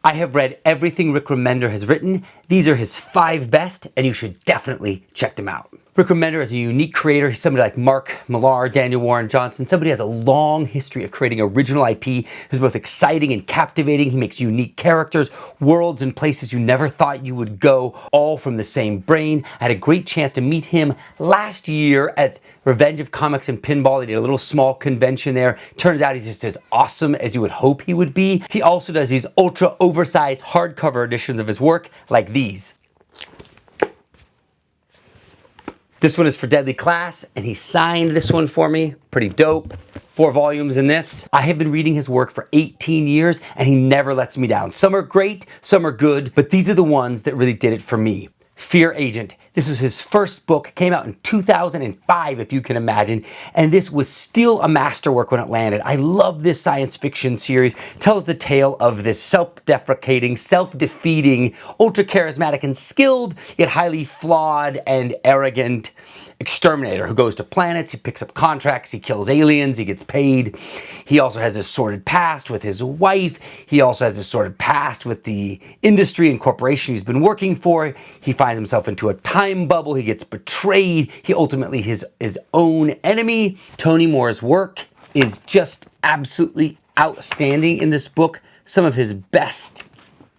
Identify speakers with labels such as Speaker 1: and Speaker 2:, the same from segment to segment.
Speaker 1: I have read everything Rick Remender has written. These are his 5 best, and you should definitely check them out. Rick Remender is a unique creator. He's somebody like Mark Millar, Daniel Warren Johnson, somebody who has a long history of creating original IP who's both exciting and captivating. He makes unique characters, worlds, and places you never thought you would go, all from the same brain. I had a great chance to meet him last year at Revenge of Comics and Pinball. They did a little small convention there. Turns out he's just as awesome as you would hope he would be. He also does these ultra oversized hardcover editions of his work, like these. This one is for Deadly Class, and he signed this one for me. Pretty dope. 4 volumes in this. I have been reading his work for 18 years, and he never lets me down. Some are great, some are good, but these are the ones that really did it for me. Fear Agent. This was his first book, came out in 2005, if you can imagine, and this was still a masterwork when it landed. I love this science fiction series. It tells the tale of this self-deprecating, self-defeating, ultra-charismatic and skilled, yet highly flawed and arrogant exterminator who goes to planets, he picks up contracts, he kills aliens, he gets paid. He also has this sordid past with his wife. He also has this sordid past with the industry and corporation he's been working for. He finds himself into a time bubble. He gets betrayed. He ultimately his own enemy. Tony Moore's work is just absolutely outstanding in this book. Some of his best.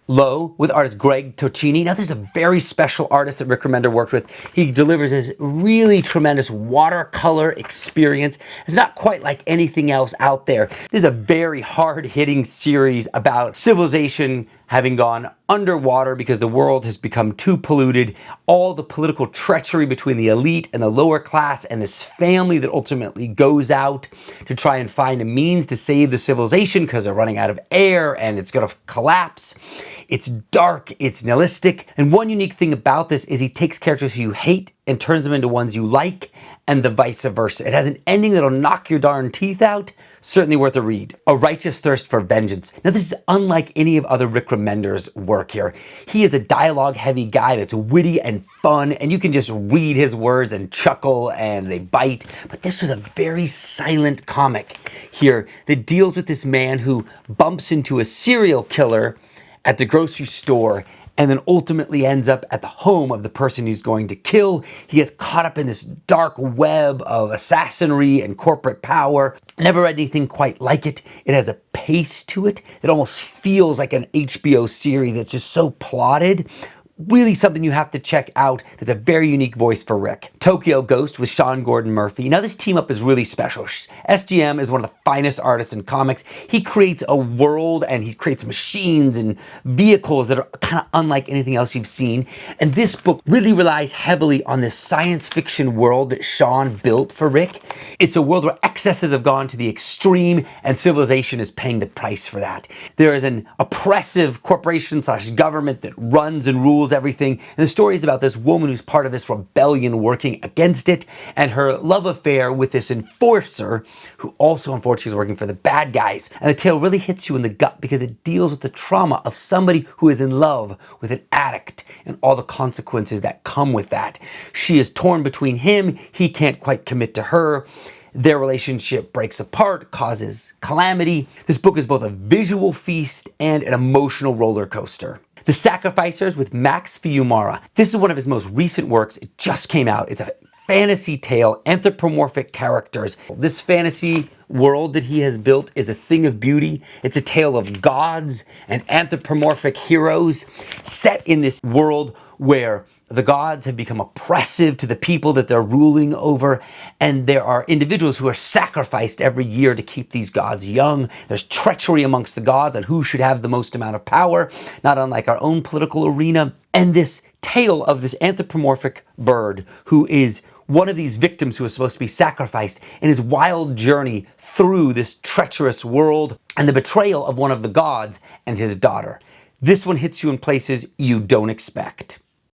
Speaker 1: Low with artist Greg Tocchini. Now, this is a very special artist that Rick Remender worked with. He delivers this really tremendous watercolor experience. It's not quite like anything else out there. This is a very hard-hitting series about civilization having gone underwater because the world has become too polluted. All the political treachery between the elite and the lower class, and this family that ultimately goes out to try and find a means to save the civilization because they're running out of air and it's going to collapse. It's dark, it's nihilistic, and one unique thing about this is he takes characters who you hate and turns them into ones you like, and the vice versa. It has an ending that'll knock your darn teeth out. Certainly worth a read. A Righteous Thirst for Vengeance. Now, this is unlike any of other Rick Remender's work here. He is a dialogue-heavy guy that's witty and fun, and you can just read his words and chuckle, and they bite. But this was a very silent comic here that deals with this man who bumps into a serial killer at the grocery store and then ultimately ends up at the home of the person he's going to kill. He gets caught up in this dark web of assassinry and corporate power. Never read anything quite like it. It has a pace to it that almost feels like an HBO series. It's just so plotted. Really something you have to check out. There's a very unique voice for Rick. Tokyo Ghost with Sean Gordon Murphy. Now, this team up is really special. SGM is one of the finest artists in comics. He creates a world and he creates machines and vehicles that are kind of unlike anything else you've seen. And this book really relies heavily on this science fiction world that Sean built for Rick. It's a world where excesses have gone to the extreme and civilization is paying the price for that. There is an oppressive corporation / government that runs and rules everything. And the story is about this woman who's part of this rebellion working against it, and her love affair with this enforcer who also unfortunately is working for the bad guys. And the tale really hits you in the gut because it deals with the trauma of somebody who is in love with an addict and all the consequences that come with that. She is torn between him. He can't quite commit to her. Their relationship breaks apart, causes calamity. This book is both a visual feast and an emotional roller coaster. The Sacrificers with Max Fiumara. This is one of his most recent works. It just came out. It's a fantasy tale, anthropomorphic characters. This fantasy world that he has built is a thing of beauty. It's a tale of gods and anthropomorphic heroes set in this world where the gods have become oppressive to the people that they're ruling over, and there are individuals who are sacrificed every year to keep these gods young. There's treachery amongst the gods on who should have the most amount of power, not unlike our own political arena. And this tale of this anthropomorphic bird who is one of these victims who is supposed to be sacrificed in his wild journey through this treacherous world and the betrayal of one of the gods and his daughter. This one hits you in places you don't expect.